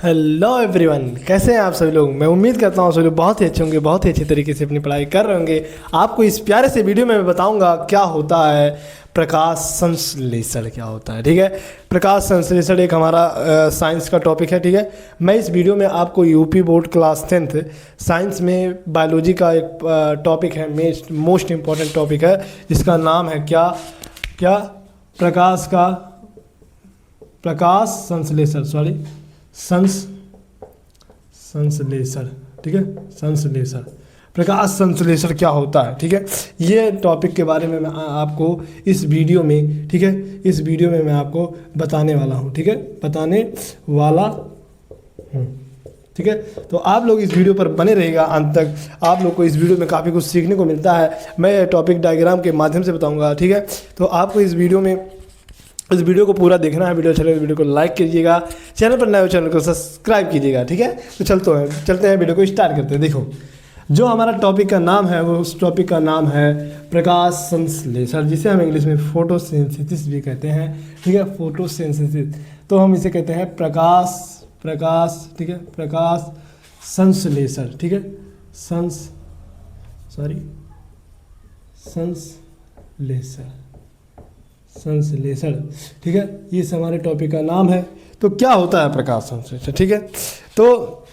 Hello everyone, कैसे हैं आप सभी लोग। मैं उम्मीद करता हूँ सभी लोग बहुत ही अच्छे होंगे, बहुत ही अच्छे तरीके से अपनी पढ़ाई कर रहे होंगे। आपको इस प्यारे से वीडियो में मैं बताऊंगा क्या होता है प्रकाश संश्लेषण, क्या होता है। ठीक है, प्रकाश संश्लेषण एक हमारा साइंस का टॉपिक है। ठीक है, मैं इस वीडियो में आपको UP board class 10th science में बायोलॉजी का एक टॉपिक है, मोस्ट इम्पॉर्टेंट टॉपिक है, जिसका नाम है क्या क्या प्रकाश संश्लेषण, संश्लेषण। ठीक है, संश्लेषण, प्रकाश संश्लेषण क्या होता है। ठीक है, ये टॉपिक के बारे में मैं आपको इस वीडियो में, ठीक है, इस वीडियो में मैं आपको बताने वाला हूँ। ठीक है, बताने वाला हूँ। ठीक है, तो आप लोग इस वीडियो पर बने रहिएगा अंत तक। आप लोग को इस वीडियो में काफ़ी कुछ सीखने को मिलता है। मैं ये टॉपिक डायग्राम के माध्यम से बताऊँगा। ठीक है, तो आपको इस वीडियो को पूरा देखना है। वीडियो अच्छा लगे वीडियो को लाइक कीजिएगा, चैनल पर नए हो चैनल को सब्सक्राइब कीजिएगा। ठीक है, तो चलते हैं वीडियो को स्टार्ट करते हैं। देखो, जो हमारा टॉपिक का नाम है वो उस टॉपिक का नाम है प्रकाश संश्लेषण, जिसे हम इंग्लिश में फोटोसिंथेसिस भी कहते हैं। ठीक है, फोटोसिंथेसिस, तो हम इसे कहते हैं प्रकाश। ठीक है, प्रकाश संश्लेषण। ठीक है, संश्लेषण। ठीक है, ये हमारे टॉपिक का नाम है। तो क्या होता है प्रकाश संश्लेषण। ठीक है, तो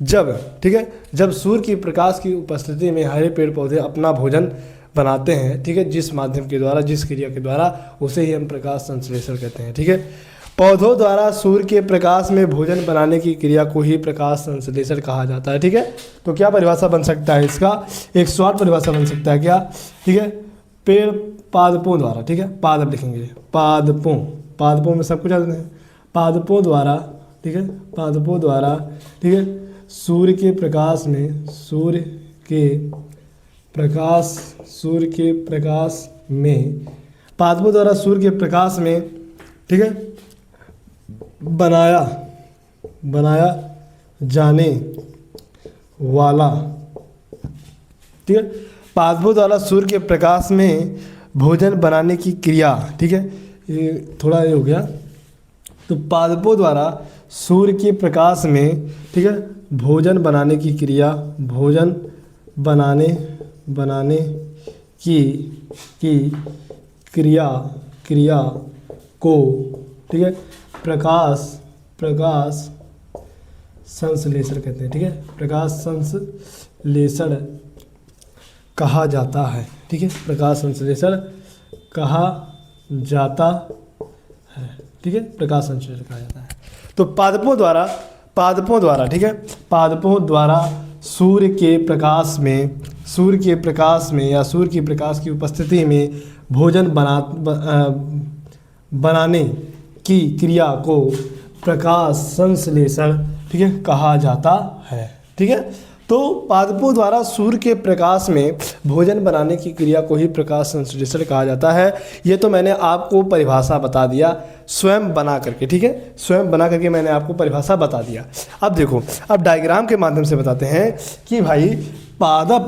जब सूर्य की प्रकाश की उपस्थिति में हरे पेड़ पौधे अपना भोजन बनाते हैं, ठीक है, जिस माध्यम के द्वारा, जिस क्रिया के द्वारा, उसे ही हम प्रकाश संश्लेषण कहते हैं। ठीक है, पौधों द्वारा सूर्य के प्रकाश में भोजन बनाने की क्रिया को ही प्रकाश संश्लेषण कहा जाता है। ठीक है, तो क्या परिभाषा बन सकता है इसका, एक शॉर्ट परिभाषा बन सकता है क्या। ठीक है, पेड़ पादपों द्वारा, ठीक है, पादप लिखेंगे, पादपों में सब कुछ आ जाते हैं, पादपों द्वारा। ठीक है, पादपों द्वारा, ठीक है, सूर्य के प्रकाश में पादपों द्वारा सूर्य के प्रकाश में, ठीक है, बनाया जाने वाला, ठीक है, पादपों द्वारा सूर्य के प्रकाश में भोजन बनाने की क्रिया। ठीक है, ये थोड़ा ये हो गया। तो पादपों द्वारा सूर्य के प्रकाश में, ठीक है, भोजन बनाने की क्रिया, भोजन बनाने की क्रिया को, ठीक है, प्रकाश संश्लेषण कहते हैं। ठीक है, प्रकाश संश्लेषण कहा जाता है। ठीक है, प्रकाश संश्लेषण कहा जाता है। ठीक है, प्रकाश संश्लेषण कहा जाता है। तो पादपों द्वारा, ठीक है, पादपों द्वारा सूर्य के प्रकाश में या सूर्य की प्रकाश की उपस्थिति में भोजन बनाने की क्रिया को प्रकाश संश्लेषण, ठीक है, कहा जाता है। ठीक है, तो पादपों द्वारा सूर्य के प्रकाश में भोजन बनाने की क्रिया को ही प्रकाश संश्लेषण कहा जाता है। ये तो मैंने आपको परिभाषा बता दिया स्वयं बना करके। ठीक है, स्वयं बना करके मैंने आपको परिभाषा बता दिया। अब देखो, अब डायग्राम के माध्यम से बताते हैं कि भाई पादप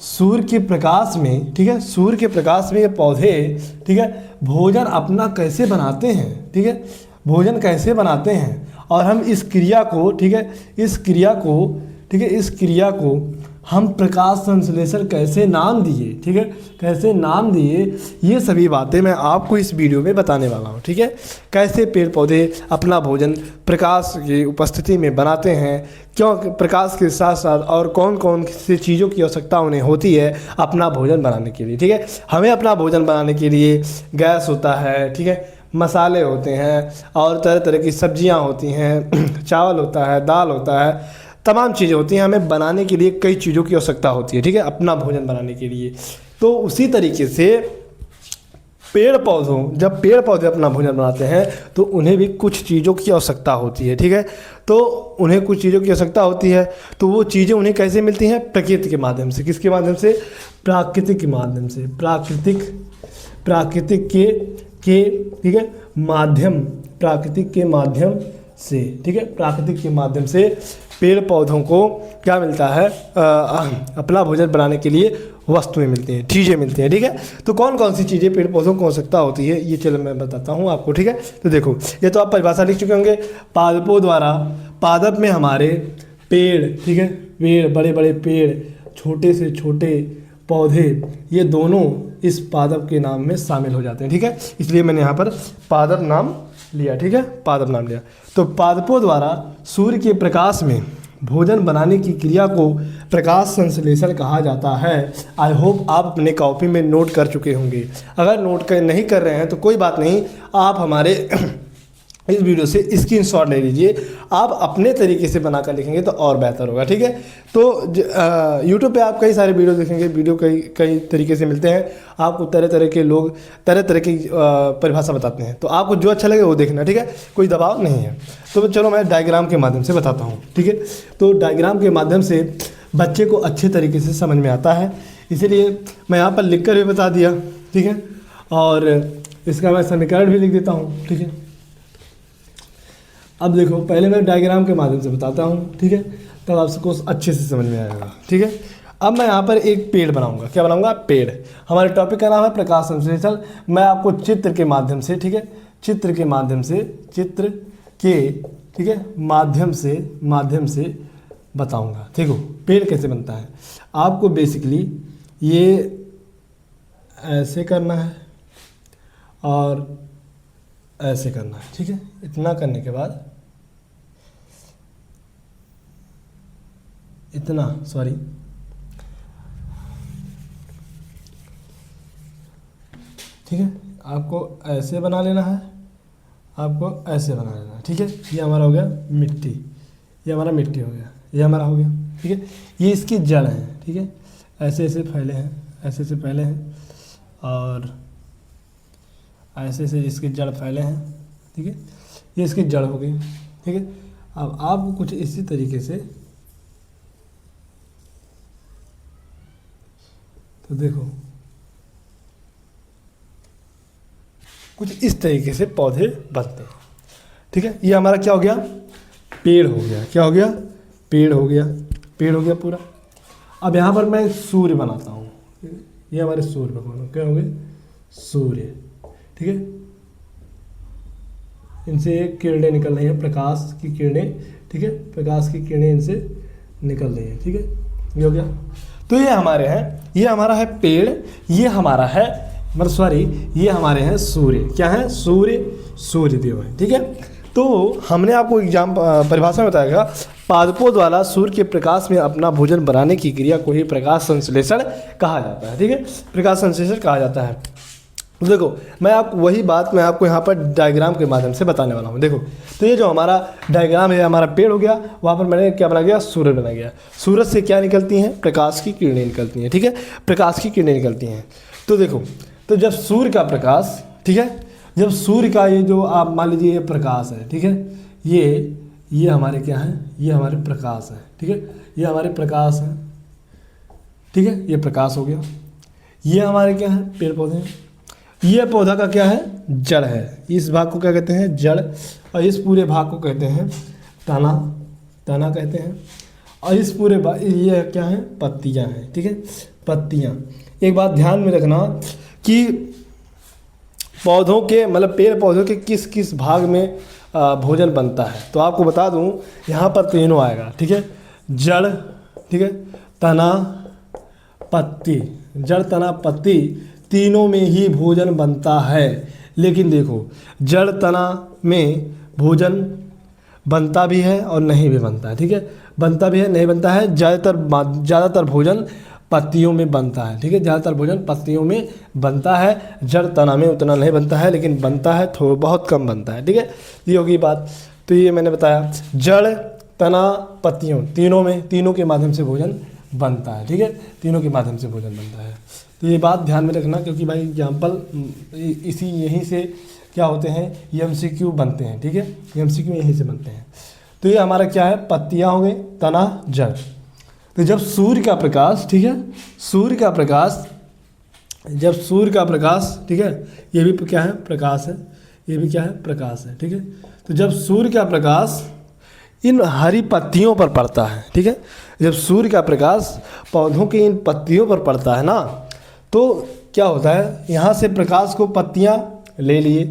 सूर्य के प्रकाश में, ठीक है, सूर्य के प्रकाश में ये पौधे, ठीक है, भोजन अपना कैसे बनाते हैं। ठीक है, भोजन कैसे बनाते हैं, और हम इस क्रिया को, ठीक है, इस क्रिया को हम प्रकाश संश्लेषण कैसे नाम दिए, ठीक है, कैसे नाम दिए, ये सभी बातें मैं आपको इस वीडियो में बताने वाला हूँ। ठीक है, कैसे पेड़ पौधे अपना भोजन प्रकाश की उपस्थिति में बनाते हैं, क्यों प्रकाश के साथ साथ और कौन कौन सी चीज़ों की आवश्यकता उन्हें होती है अपना भोजन बनाने के लिए। ठीक है, हमें अपना भोजन बनाने के लिए गैस होता है, ठीक है, मसाले होते हैं, और तरह तरह की सब्जियां होती हैं, चावल होता है, दाल होता है, तमाम चीज़ें होती हैं। हमें बनाने के लिए कई चीज़ों की आवश्यकता होती है। ठीक है, अपना भोजन बनाने के लिए। तो उसी तरीके से जब पेड़ पौधे अपना भोजन बनाते हैं तो उन्हें भी कुछ चीज़ों की आवश्यकता होती है। ठीक है, तो उन्हें कुछ चीज़ों की आवश्यकता होती है, तो वो चीज़ें उन्हें कैसे मिलती हैं, प्रकृति के माध्यम से। किसके माध्यम से, प्राकृतिक के माध्यम से, प्राकृतिक के ठीक है, प्राकृतिक के माध्यम से, ठीक है, प्राकृतिक के माध्यम से पेड़ पौधों को क्या मिलता है, अपना भोजन बनाने के लिए वस्तुएं मिलती हैं, चीज़ें मिलती हैं। ठीक है, तो कौन कौन सी चीज़ें पेड़ पौधों को आवश्यकता होती है, ये चलो मैं बताता हूँ आपको। ठीक है, तो देखो ये तो आप परिभाषा लिख चुके होंगे। पादपों द्वारा, पादप में हमारे पेड़, ठीक है, पेड़, बड़े बड़े पेड़, छोटे से छोटे पौधे, ये दोनों इस पादप के नाम में शामिल हो जाते हैं। ठीक है, इसलिए मैंने यहाँ पर पादप नाम लिया। ठीक है, पादप नाम लिया। तो पादपों द्वारा सूर्य के प्रकाश में भोजन बनाने की क्रिया को प्रकाश संश्लेषण कहा जाता है। आई होप आप अपने कॉपी में नोट कर चुके होंगे। अगर नोट नहीं कर रहे हैं तो कोई बात नहीं, आप हमारे इस वीडियो से स्क्रीनशॉट ले लीजिए। आप अपने तरीके से बनाकर लिखेंगे तो और बेहतर होगा। ठीक है, तो यूट्यूब पे आप कई सारे वीडियो देखेंगे, वीडियो कई तरीके से मिलते हैं आपको, तरह तरह के लोग तरह तरह की परिभाषा बताते हैं, तो आपको जो अच्छा लगे वो देखना। ठीक है, कोई दबाव नहीं है। तो चलो मैं डायग्राम के माध्यम से बताता हूँ। ठीक है, तो डायग्राम के माध्यम से बच्चे को अच्छे तरीके से समझ में आता है, इसीलिए मैं यहाँ पर लिख कर भी बता दिया। ठीक है, और इसका मैं समीकरण भी लिख देता हूँ। ठीक है, अब देखो पहले मैं डायग्राम के माध्यम से बताता हूँ। ठीक है, तब आपको अच्छे से समझ में आएगा। ठीक है, अब मैं यहाँ पर एक पेड़ बनाऊंगा। क्या बनाऊंगा? पेड़। हमारे टॉपिक का नाम है प्रकाश संश्लेषण। मैं आपको चित्र के माध्यम से, ठीक है, चित्र के माध्यम से, ठीक है, माध्यम से बताऊंगा। ठीक हो, पेड़ कैसे बनता है। आपको बेसिकली ये ऐसे करना है और ऐसे करना है। ठीक है, इतना करने के बाद ठीक है, आपको ऐसे बना लेना है, आपको ऐसे बना लेना है। ठीक है, ये हमारा हो गया मिट्टी, ये हमारा मिट्टी हो गया, ये हमारा हो गया। ठीक है, ये इसकी जड़ है। ठीक है, ऐसे ऐसे फैले हैं, ऐसे ऐसे फैले हैं और ऐसे से इसकी जड़ फैले हैं। ठीक है, ये इसकी जड़ हो गई। ठीक है, अब आपको कुछ इसी तरीके से, तो देखो कुछ इस तरीके से पौधे बनते हैं। ठीक है, ये हमारा क्या हो गया? पेड़ हो गया। क्या हो गया? पेड़ हो गया। पेड़ हो गया पूरा। अब यहाँ पर मैं सूर्य बनाता हूँ। ये हमारे सूर्य भगवान क्या हो गए? सूर्य। ठीक है, इनसे किरणें निकल रही हैं, प्रकाश की किरणें। ठीक है, प्रकाश की किरणें इनसे निकल रही हैं। ठीक है, ये हो गया। तो ये हमारे हैं, ये हमारा है पेड़, ये हमारा है ये हमारे हैं सूर्य। क्या है? सूर्य देव है। ठीक है, तो हमने आपको एग्जाम परिभाषा में बताया, पादपों द्वारा सूर्य के प्रकाश में अपना भोजन बनाने की क्रिया को ही प्रकाश संश्लेषण कहा जाता है। ठीक है, प्रकाश संश्लेषण कहा जाता है। तो देखो मैं आपको यहाँ पर डायग्राम के माध्यम से बताने वाला हूँ। देखो, तो ये जो हमारा डायग्राम है, हमारा पेड़ हो गया, वहाँ पर मैंने क्या बना गया? सूरज बना गया। सूरज से क्या निकलती हैं? प्रकाश की किरणें निकलती हैं। ठीक है, प्रकाश की किरणें निकलती हैं। तो देखो, तो जब सूर्य का प्रकाश, ठीक है, जब सूर्य का ये जो आप मान लीजिए ये प्रकाश है। ठीक है, ये हमारे क्या है? ये हमारे प्रकाश है। ठीक है, ये हमारे प्रकाश है। ठीक है, ये प्रकाश हो गया। ये हमारे क्या है? पेड़ पौधे हैं। ये पौधा का क्या है? जड़ है। इस भाग को क्या कहते हैं? जड़। और इस पूरे भाग को कहते हैं तना कहते हैं। और इस पूरे ये क्या है? पत्तियां हैं। ठीक है, पत्तियां। एक बात ध्यान में रखना कि पौधों के मतलब पेड़ पौधों के किस किस भाग में भोजन बनता है। तो आपको बता दूं, यहाँ पर तीनों आएगा। ठीक है, जड़, ठीक है, तना, पत्ती। जड़, तना, पत्ती तीनों में ही भोजन बनता है। लेकिन देखो, जड़ तना में भोजन बनता भी है और नहीं भी बनता है। ठीक है, बनता भी है, नहीं बनता है। ज़्यादातर भोजन पत्तियों में बनता है। ठीक है, ज़्यादातर भोजन पत्तियों में बनता है। जड़ तना में उतना नहीं बनता है, लेकिन बनता है, थोड़ा बहुत कम बनता है। ठीक है, ये होगी बात। तो ये मैंने बताया, जड़, तना, पत्तियों तीनों के माध्यम से भोजन बनता है। ठीक है, तीनों के माध्यम से भोजन बनता है। तो ये बात ध्यान में रखना, क्योंकि भाई एग्जाम्पल यहीं से क्या होते हैं? MCQ बनते हैं। ठीक है, MCQ यहीं से बनते हैं। तो ये हमारा क्या है? पत्तियाँ हो गई, तना, जड़। तो जब सूर्य का प्रकाश, ठीक है, सूर्य का प्रकाश, ठीक है, ये भी क्या है? प्रकाश है। ये भी क्या है? प्रकाश है। ठीक है, तो जब सूर्य का प्रकाश इन हरी पत्तियों पर पड़ता है, ठीक है। जब सूर्य का प्रकाश पौधों की इन पत्तियों पर पड़ता है ना, तो क्या होता है, यहाँ से प्रकाश को पत्तियाँ ले लिए,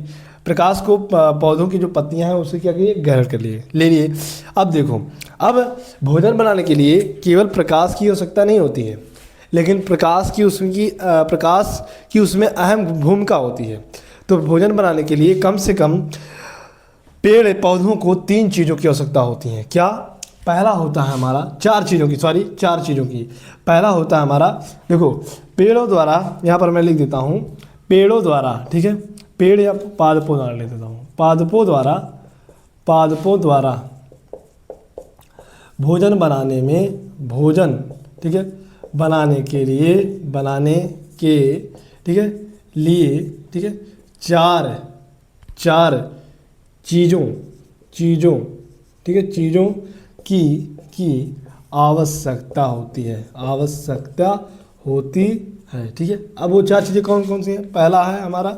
प्रकाश को पौधों की जो पत्तियाँ हैं उसे क्या किए, ग्रहण कर लिए, ले लिए। अब देखो, अब भोजन बनाने के लिए केवल प्रकाश की आवश्यकता नहीं होती है, लेकिन प्रकाश की उसमें अहम भूमिका होती है। तो भोजन बनाने के लिए कम से कम पेड़ पौधों को 3 चीज़ों की आवश्यकता होती है। क्या? पहला होता है हमारा 4 चीज़ों की। पहला होता है हमारा, देखो, पेड़ों द्वारा, यहाँ पर मैं लिख देता हूँ, पेड़ों द्वारा, ठीक है, पेड़ या पादपों द्वारा लिख देता हूँ, पादपों द्वारा भोजन बनाने में, भोजन, ठीक है, बनाने के ठीक है, लिए, ठीक है, 4 चीज़ों, ठीक है, चीज़ों की आवश्यकता होती है, ठीक है। अब वो 4 चीज़ें कौन कौन सी हैं? पहला है हमारा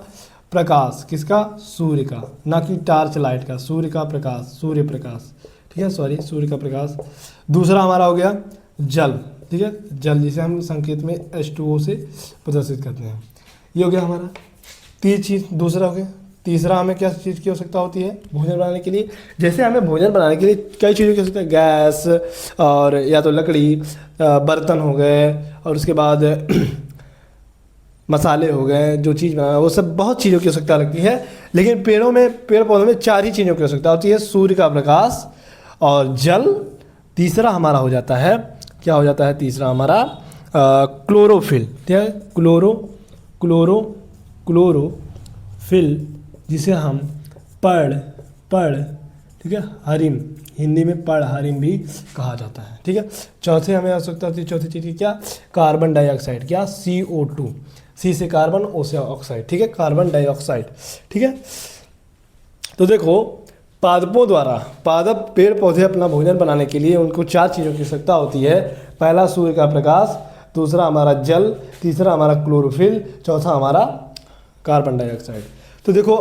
प्रकाश, किसका? सूर्य का, ना कि टॉर्च लाइट का, सूर्य का प्रकाश, सूर्य प्रकाश, ठीक है, सूर्य का प्रकाश। दूसरा हमारा हो गया जल, ठीक है, जल जिसे हम संकेत में H2O से प्रदर्शित करते हैं। ये हो गया हमारा 3 चीज़। दूसरा हो गया। तीसरा हमें क्या चीज़ की आवश्यकता होती है भोजन बनाने के लिए? जैसे हमें भोजन बनाने के लिए कई चीज़ों की आवश्यकता है, गैस और या तो लकड़ी, बर्तन हो गए, और उसके बाद मसाले हो गए, जो चीज़ बनाना, वो सब बहुत चीज़ों की आवश्यकता लगती है। लेकिन पेड़ पौधों में 4 ही चीज़ों की आवश्यकता होती है, सूर्य का प्रकाश और जल। तीसरा हमारा हो जाता है, क्या हो जाता है तीसरा हमारा? क्लोरोफिल, ठीक है, क्लोरोफिल, जिसे हम पर्ण, ठीक है, हरिम, हिंदी में पर्ण हरिम भी कहा जाता है, ठीक है। चौथे हमें आवश्यकता होती है, चौथी चीज़ की क्या? कार्बन डाइऑक्साइड, क्या? CO2, C से कार्बन, O से ऑक्साइड, ठीक है, कार्बन डाइऑक्साइड, ठीक है। तो देखो, पादप पेड़ पौधे अपना भोजन बनाने के लिए उनको 4 चीज़ों की आवश्यकता होती है। पहला सूर्य का प्रकाश, दूसरा हमारा जल, तीसरा हमारा क्लोरोफिल, चौथा हमारा कार्बन डाइऑक्साइड। तो देखो,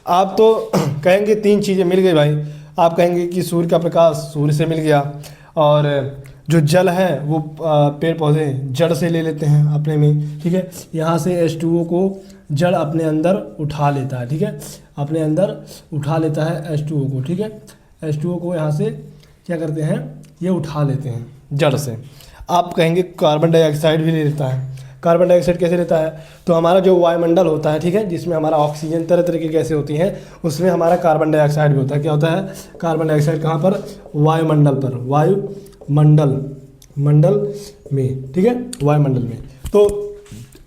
आप तो कहेंगे 3 चीज़ें मिल गई भाई, आप कहेंगे कि सूर्य का प्रकाश सूर्य से मिल गया, और जो जल है वो पेड़ पौधे जड़ से ले लेते हैं अपने में, ठीक है। यहाँ से H2O को जड़ अपने अंदर उठा लेता है, ठीक है, अपने अंदर उठा लेता है H2O को, ठीक है। H2O को यहाँ से क्या करते हैं, ये उठा लेते हैं जड़ से। आप कहेंगे कार्बन डाइऑक्साइड भी ले लेता है। कार्बन डाइऑक्साइड कैसे लेता है? तो हमारा जो वायुमंडल होता है, ठीक है, जिसमें हमारा ऑक्सीजन, तरह तरह की गैसें होती हैं, उसमें हमारा कार्बन डाइऑक्साइड भी होता है। क्या होता है? कार्बन डाइऑक्साइड कहाँ पर? वायुमंडल पर, मंडल में, ठीक है, वायुमंडल में। तो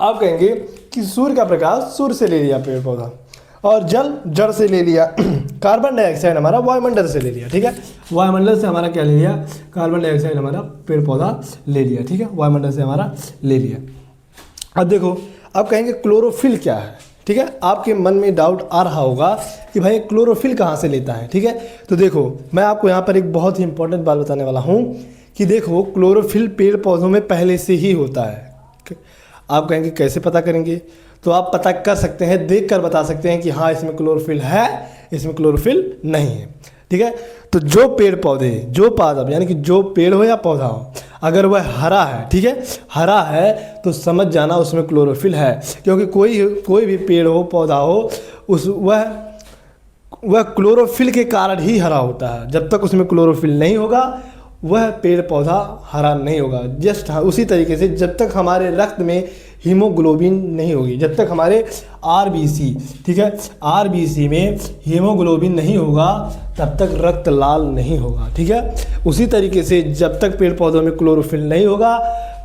आप कहेंगे कि सूर्य का प्रकाश सूर्य से ले लिया पेड़ पौधा, और जल जड़ से ले लिया, कार्बन डाइऑक्साइड हमारा वायुमंडल से ले लिया, ठीक है, वायुमंडल से हमारा क्या ले लिया? कार्बन डाइऑक्साइड हमारा पेड़ पौधा ले लिया, ठीक है, वायुमंडल से हमारा ले लिया। अब देखो, आप कहेंगे क्लोरोफिल क्या है, ठीक है। आपके मन में डाउट आ रहा होगा कि भाई क्लोरोफिल कहाँ से लेता है, ठीक है। तो देखो, मैं आपको यहाँ पर एक बहुत ही इंपॉर्टेंट बात बताने वाला हूँ कि देखो, क्लोरोफिल पेड़ पौधों में पहले से ही होता है। आप कहेंगे कैसे पता करेंगे? तो आप पता कर सकते हैं, देख कर बता सकते हैं कि हाँ इसमें क्लोरोफिल है, इसमें क्लोरोफिल नहीं है, ठीक है। तो जो पेड़ पौधे, जो पादप, यानी कि जो पेड़ हो या पौधा हो, अगर वह हरा है, ठीक है, हरा है, तो समझ जाना उसमें क्लोरोफिल है। क्योंकि कोई भी पेड़ हो, पौधा हो, वह क्लोरोफिल के कारण ही हरा होता है। जब तक उसमें क्लोरोफिल नहीं होगा, वह पेड़ पौधा हरा नहीं होगा। जस्ट उसी तरीके से जब तक हमारे रक्त में हीमोग्लोबिन नहीं होगी, जब तक हमारे RBC, ठीक है, RBC में हीमोग्लोबिन नहीं होगा, तब तक रक्त लाल नहीं होगा, ठीक है। उसी तरीके से जब तक पेड़ पौधों में क्लोरोफिल नहीं होगा,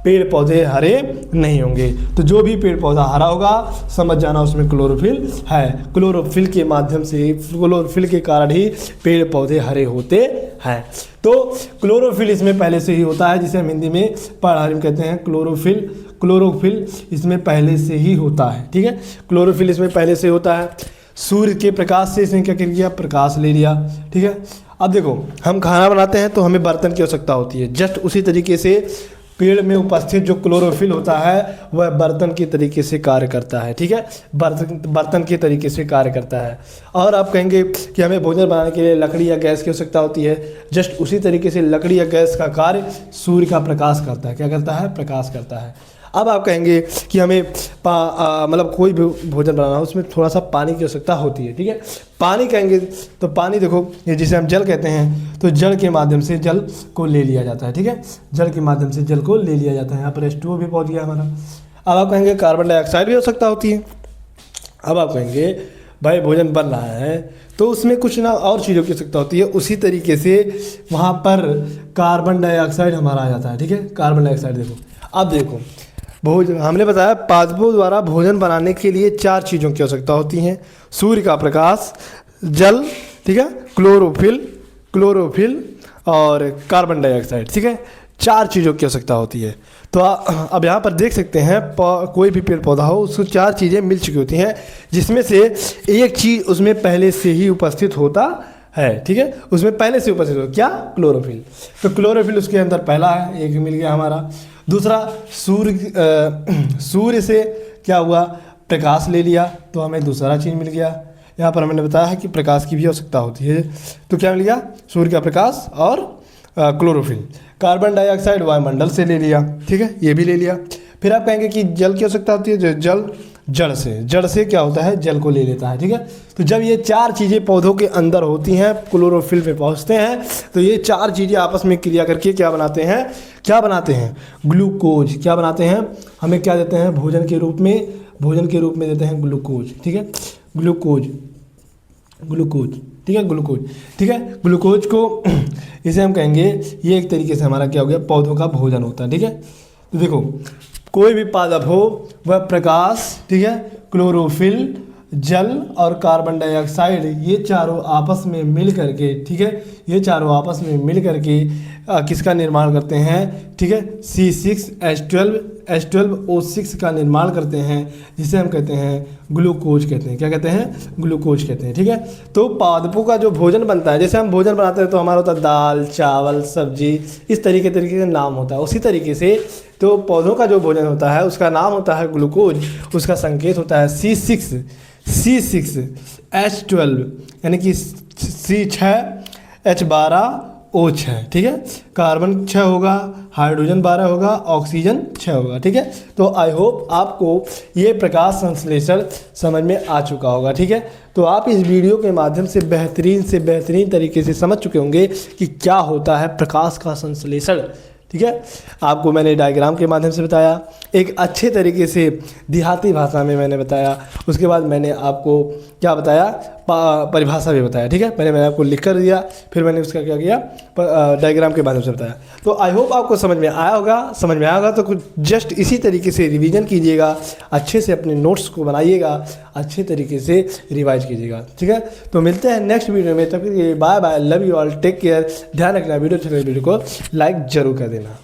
पेड़ पौधे हरे नहीं होंगे। तो जो भी पेड़ पौधा हरा होगा, समझ जाना उसमें क्लोरोफिल है। क्लोरोफिल के माध्यम से, क्लोरोफिल के कारण ही पेड़ पौधे हरे होते हैं। तो क्लोरोफिल इसमें पहले से ही होता है, जिसे हम हिंदी में पर्ण कहते हैं। क्लोरोफिल इसमें पहले से ही होता है, ठीक है, क्लोरोफिल इसमें पहले से होता है। सूर्य के प्रकाश से इसने क्या कर लिया? प्रकाश ले लिया, ठीक है। अब देखो, हम खाना बनाते हैं तो हमें बर्तन की आवश्यकता होती है। जस्ट उसी तरीके से पेड़ में उपस्थित जो क्लोरोफिल होता है वह बर्तन के तरीके से कार्य करता है, ठीक है, बर्तन के तरीके से कार्य करता है। और आप कहेंगे कि हमें भोजन बनाने के लिए लकड़ी या गैस की आवश्यकता होती है, जस्ट उसी तरीके से लकड़ी या गैस का कार्य सूर्य का प्रकाश करता है। क्या करता है? प्रकाश करता है। अब आप कहेंगे कि हमें मतलब कोई भी भोजन बनाना हो उसमें थोड़ा सा पानी की आवश्यकता होती है, ठीक है। पानी कहेंगे तो पानी देखो, ये जिसे हम जल कहते हैं, तो जल के माध्यम से जल को ले लिया जाता है, ठीक है, जल के माध्यम से जल को ले लिया जाता है। यहाँ पर H2O भी पहुँच गया हमारा। अब आप कहेंगे कार्बन डाइऑक्साइड भी आवश्यकता होती है। अब आप कहेंगे भाई भोजन बन रहा है तो उसमें कुछ ना और चीज़ों की आवश्यकता होती है, उसी तरीके से वहाँ पर कार्बन डाइऑक्साइड हमारा आ जाता है, ठीक है। कार्बन डाइऑक्साइड देखो, अब देखो भोजन हमने बताया पादपों द्वारा भोजन बनाने के लिए 4 चीज़ों की आवश्यकता होती हैं, सूर्य का प्रकाश, जल, ठीक है, क्लोरोफिल और कार्बन डाइऑक्साइड, ठीक है, 4 चीज़ों की आवश्यकता होती है। तो अब यहाँ पर देख सकते हैं कोई भी पेड़ पौधा हो उसको 4 चीज़ें मिल चुकी होती हैं, जिसमें से एक चीज़ उसमें पहले से ही उपस्थित होता है, ठीक है, उसमें पहले से उपस्थित हो क्या? क्लोरोफिल। तो क्लोरोफिल उसके अंदर पहला है, एक मिल गया हमारा। दूसरा सूर्य से क्या हुआ? प्रकाश ले लिया तो हमें दूसरा चीज़ मिल गया। यहाँ पर हमने बताया है कि प्रकाश की भी आवश्यकता होती है, तो क्या मिल गया? सूर्य का प्रकाश और क्लोरोफिल। कार्बन डाइऑक्साइड वायुमंडल से ले लिया, ठीक है, ये भी ले लिया। फिर आप कहेंगे कि जल की आवश्यकता होती है, जो जल जड़ से क्या होता है? जल को ले लेता है, ठीक है। तो जब ये 4 चीज़ें पौधों के अंदर होती हैं, क्लोरोफिल में पहुंचते हैं, तो ये 4 चीज़ें आपस में क्रिया करके क्या बनाते हैं? ग्लूकोज। क्या बनाते हैं? हमें क्या देते हैं भोजन के रूप में देते हैं ग्लूकोज, ठीक है, ग्लूकोज, ठीक है, ग्लूकोज को इसे हम कहेंगे, ये एक तरीके से हमारा क्या हो गया? पौधों का भोजन होता है, ठीक है। तो देखो कोई भी पादप हो वह प्रकाश, ठीक है, क्लोरोफिल, जल और कार्बन डाइऑक्साइड, ये चारों आपस में मिल करके, ठीक है, ये चारों आपस में मिल करके किसका निर्माण करते हैं? ठीक है, C6H12O6 का निर्माण करते हैं, जिसे हम कहते हैं ग्लूकोज कहते हैं। क्या कहते हैं? ग्लूकोज कहते हैं, ठीक है। तो पादपों का जो भोजन बनता है, जैसे हम भोजन बनाते हैं तो हमारा होता है दाल, चावल, सब्जी, इस तरीके से नाम होता है। उसी तरीके से तो पौधों का जो भोजन होता है उसका नाम होता है ग्लूकोज, उसका संकेत होता है C6H12, यानी कि C6H12O6, ठीक है। कार्बन 6 होगा, हाइड्रोजन 12 होगा, ऑक्सीजन 6 होगा, ठीक है। तो आई होप आपको ये प्रकाश संश्लेषण समझ में आ चुका होगा, ठीक है। तो आप इस वीडियो के माध्यम से बेहतरीन तरीके से समझ चुके होंगे कि क्या होता है प्रकाश का संश्लेषण, ठीक है। आपको मैंने डायग्राम के माध्यम से बताया, एक अच्छे तरीके से देहाती भाषा में मैंने बताया, उसके बाद मैंने आपको क्या बताया? परिभाषा भी बताया, ठीक है। मैंने आपको लिख कर दिया, फिर मैंने उसका क्या किया? डायग्राम के माध्यम से बताया। तो आई होप आपको समझ में आया होगा। तो कुछ जस्ट इसी तरीके से रिवीजन कीजिएगा, अच्छे से अपने नोट्स को बनाइएगा, अच्छे तरीके से रिवाइज कीजिएगा, ठीक है। तो मिलते हैं नेक्स्ट वीडियो में, तब तक bye bye, love you all, take care, ध्यान रखना। वीडियो को लाइक जरूर कर देना।